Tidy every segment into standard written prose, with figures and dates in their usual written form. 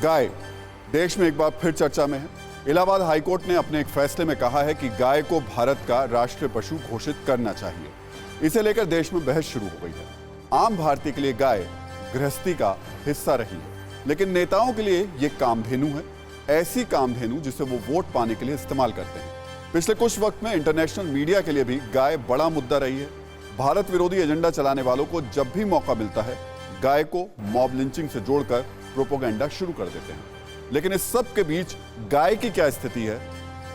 गाय देश में एक बार फिर चर्चा में है। इलाहाबाद हाईकोर्ट ने अपने एक फैसले में कहा है कि गाय को भारत का राष्ट्रीय पशु घोषित करना चाहिए। इसे लेकर देश में बहस शुरू हो गई है। आम भारतीय के लिए गाय गृहस्थी का हिस्सा रही है, लेकिन नेताओं के लिए ये कामधेनु है, ऐसी कामधेनु जिसे वो वोट पाने के लिए इस्तेमाल करते हैं। पिछले कुछ वक्त में इंटरनेशनल मीडिया के लिए भी गाय बड़ा मुद्दा रही है। भारत विरोधी एजेंडा चलाने वालों को जब भी मौका मिलता है, गाय को मॉब लिंचिंग से जोड़कर प्रोपोगेंडा शुरू कर देते हैं। लेकिन इस सब के बीच गाय की क्या स्थिति है,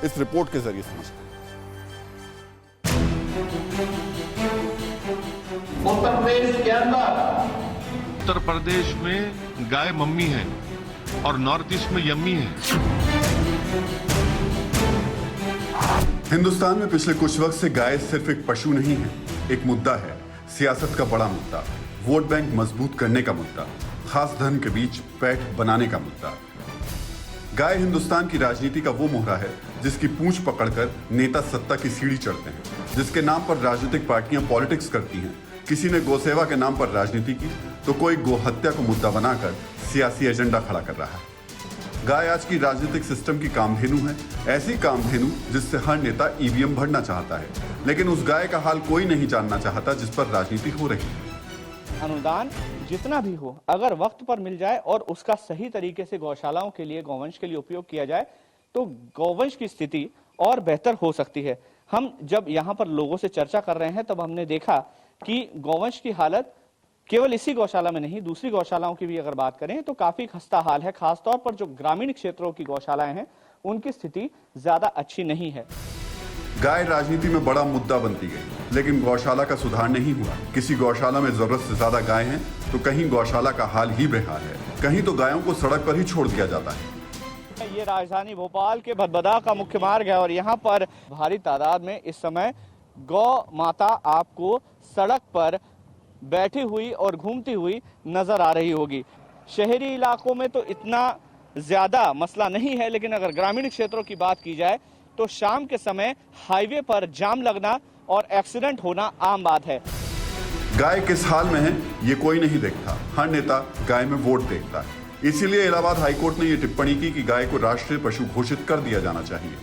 इस रिपोर्ट के जरिए समझते हैं। उत्तर प्रदेश के अंदर, उत्तर प्रदेश में गाय मम्मी है और नॉर्थ ईस्ट में यम्मी है। हिंदुस्तान में पिछले कुछ वक्त से गाय सिर्फ एक पशु नहीं है, एक मुद्दा है। सियासत का बड़ा मुद्दा, वोट बैंक मजबूत करने का मुद्दा, खास धर्म के बीच पैठ बनाने का मुद्दा। गाय हिंदुस्तान की राजनीति का वो मोहरा है जिसकी पूंछ पकड़कर नेता सत्ता की सीढ़ी चढ़ते हैं, जिसके नाम पर राजनीतिक पार्टियां पॉलिटिक्स करती हैं। किसी ने गौसेवा के नाम पर राजनीति की तो कोई गोहत्या को मुद्दा बनाकर सियासी एजेंडा खड़ा कर रहा है। गाय आज की राजनीतिक सिस्टम की कामधेनु है, ऐसी कामधेनु जिससे हर नेता ईवीएम भरना चाहता है, लेकिन उस गाय का हाल कोई नहीं जानना चाहता जिस पर राजनीति हो रही है। अनुदान जितना भी हो, अगर वक्त पर मिल जाए और उसका सही तरीके से गौशालाओं के लिए, गौवंश के लिए उपयोग किया जाए तो गौवंश की स्थिति और बेहतर हो सकती है। हम जब यहाँ पर लोगों से चर्चा कर रहे हैं तब हमने देखा कि गौवंश की हालत केवल इसी गौशाला में नहीं, दूसरी गौशालाओं की भी अगर बात करें तो काफी खस्ता हाल है। खासतौर पर जो ग्रामीण क्षेत्रों की गौशालाएं हैं उनकी स्थिति ज्यादा अच्छी नहीं है। गाय राजनीति में बड़ा मुद्दा बनती गई, लेकिन गौशाला का सुधार नहीं हुआ। किसी गौशाला में जरूरत से ज्यादा गाय हैं तो कहीं गौशाला का हाल ही बेहाल है, कहीं तो गायों को सड़क पर ही छोड़ दिया जाता है। ये राजधानी भोपाल के भदभदा का मुख्य मार्ग है और यहाँ पर भारी तादाद में इस समय गौ माता आपको सड़क पर बैठी हुई और घूमती हुई नजर आ रही होगी। शहरी इलाकों में तो इतना ज्यादा मसला नहीं है, लेकिन अगर ग्रामीण क्षेत्रों की बात की जाए तो शाम के समय हाईवे पर जाम लगना और एक्सीडेंट होना आम बात है। गाय किस हाल में है ये कोई नहीं देखता, हर नेता गाय में वोट देखता है। इसीलिए इलाहाबाद हाईकोर्ट ने यह टिप्पणी की कि गाय को राष्ट्रीय पशु घोषित कर दिया जाना चाहिए।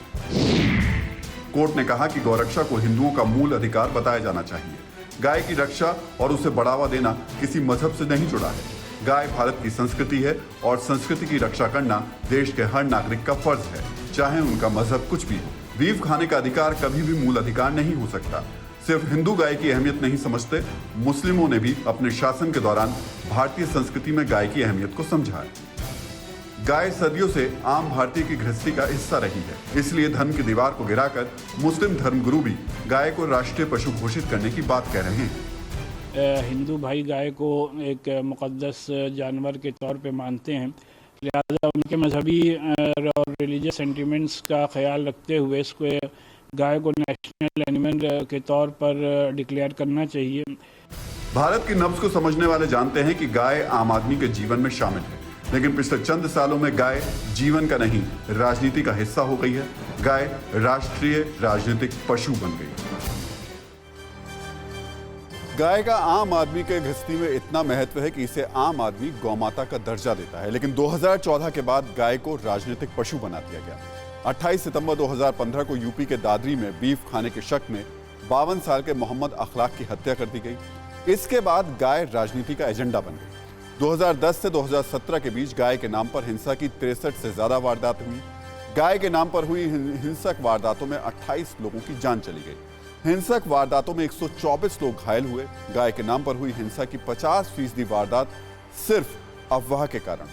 कोर्ट ने कहा कि गौरक्षा को हिंदुओं का मूल अधिकार बताया जाना चाहिए। गाय की रक्षा और उसे बढ़ावा देना किसी मजहब से नहीं जुड़ा है। गाय भारत की संस्कृति है और संस्कृति की रक्षा करना देश के हर नागरिक का फर्ज है, चाहे उनका मजहब कुछ भी हो। बीफ खाने का अधिकार कभी भी मूल अधिकार नहीं हो सकता। सिर्फ हिंदू गाय की अहमियत नहीं समझते, मुस्लिमों ने भी अपने शासन के दौरान भारतीय संस्कृति में गाय की अहमियत को समझा है। गाय सदियों से आम भारतीय की गृहस्थी का हिस्सा रही है, इसलिए धर्म की दीवार को गिराकर मुस्लिम धर्मगुरु भी गाय को राष्ट्रीय पशु घोषित करने की बात कह रहे हैं। हिंदू भाई गाय को एक मुक़द्दस जानवर के तौर पे मानते हैं, लिहाजा उनके मजहबी और रिलीजियस सेंटिमेंट्स का ख्याल रखते हुए इसको गाय को नेशनल एनिमल के तौर पर डिक्लेयर करना चाहिए। भारत की नब्ज को समझने वाले जानते हैं कि गाय आम आदमी के जीवन में शामिल है, लेकिन पिछले चंद सालों में गाय जीवन का नहीं, राजनीति का हिस्सा हो गई है। गाय राष्ट्रीय राजनीतिक पशु बन गई। गाय का आम आदमी के गृहस्थी में इतना महत्व है कि इसे आम आदमी गौमाता का दर्जा देता है, लेकिन 2014 के बाद गाय को राजनीतिक पशु बना दिया गया। 28 सितंबर 2015 को यूपी के दादरी में बीफ खाने के शक में 52 साल के मोहम्मद अखलाक की हत्या कर दी गई। इसके बाद गाय राजनीति का एजेंडा बन गई। 2010 से 2017 के बीच गाय के नाम पर हिंसा की 63 से ज्यादा वारदात हुई। गाय के नाम पर हुई हिंसक वारदातों में 28 लोगों की जान चली गई। हिंसक वारदातों में 124 लोग घायल हुए। गाय के नाम पर हुई हिंसा की 50% वारदात सिर्फ अफवाह के कारण।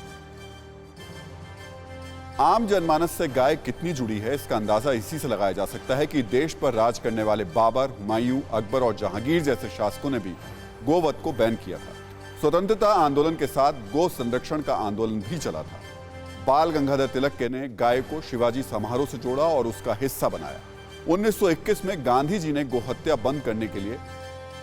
आम जनमानस से गाय कितनी जुड़ी है, इसका अंदाजा इसी से लगाया जा सकता है कि देश पर राज करने वाले बाबर, हुमायूं, अकबर और जहांगीर जैसे शासकों ने भी गोवध को बैन किया था। स्वतंत्रता आंदोलन के साथ गो संरक्षण का आंदोलन भी चला था। बाल गंगाधर तिलक ने गाय को शिवाजी समारोह से जोड़ा और उसका हिस्सा बनाया। 1921 में गांधी जी ने गोहत्या बंद करने के लिए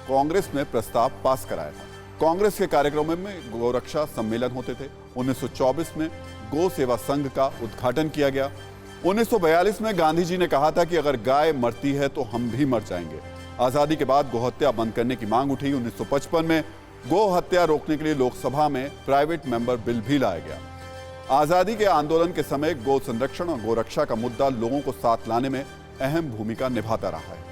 कांग्रेस में प्रस्ताव पास कराया था। कांग्रेस के कार्यक्रमों में गौरक्षा सम्मेलन होते थे। 1924 में गौ सेवा संघ का उद्घाटन किया गया। 1942 में गांधी जी ने कहा था कि अगर गाय मरती है तो हम भी मर जाएंगे। आजादी के बाद गोहत्या बंद करने की मांग उठी। 1955 में गो हत्या रोकने के लिए लोकसभा में प्राइवेट मेंबर बिल भी लाया गया। आजादी के आंदोलन के समय गौ संरक्षण और गोरक्षा का मुद्दा लोगों को साथ लाने में अहम भूमिका निभाता रहा है।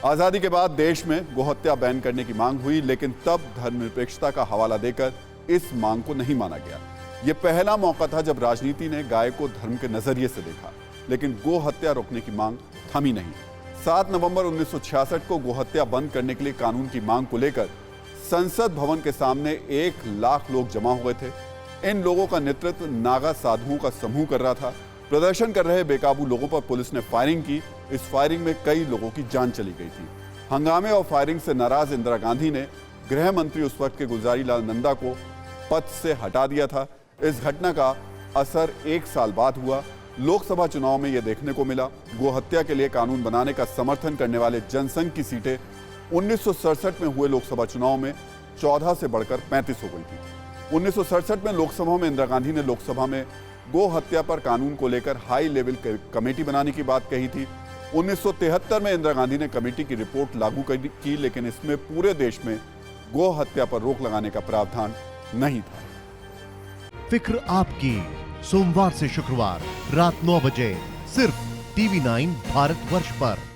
आजादी के बाद देश में गोहत्या बैन करने की मांग हुई, लेकिन तब धर्मनिरपेक्षता का हवाला देकर इस मांग को नहीं माना गया। यह पहला मौका था जब राजनीति ने गाय को धर्म के नजरिए से देखा, लेकिन गो हत्या रोकने की मांग थमी नहीं। 7 नवंबर 1966 को गोहत्या बंद करने के लिए कानून की मांग को लेकर संसद भवन के सामने 1 लाख लोग जमा हुए थे। इन लोगों का नेतृत्व नागा साधुओं का समूह कर रहा था। प्रदर्शन कर रहे बेकाबू लोगों पर पुलिस ने फायरिंग की। इस फायरिंग में कई लोगों की जान चली गई थी। हंगामे और फायरिंग से नाराज इंदिरा गांधी ने गृह मंत्री उस वक्त के गुलजारी लाल नंदा को पद से हटा दिया था। इस घटना का असर 1 साल बाद हुआ। लोकसभा चुनाव में यह देखने को मिला। गोहत्या के लिए कानून बनाने का समर्थन करने वाले जनसंघ की सीटें 1967 में हुए लोकसभा चुनाव में 14 से बढ़कर 35 हो गई थी। 1967 में लोकसभा में इंदिरा गांधी ने लोकसभा में गो हत्या पर कानून को लेकर हाई लेवल कमेटी बनाने की बात कही थी। 1973 में इंदिरा गांधी ने कमेटी की रिपोर्ट लागू की, लेकिन इसमें पूरे देश में गो हत्या पर रोक लगाने का प्रावधान नहीं था। फिक्र आपकी, सोमवार से शुक्रवार रात 9 बजे सिर्फ TV9 भारतवर्ष पर।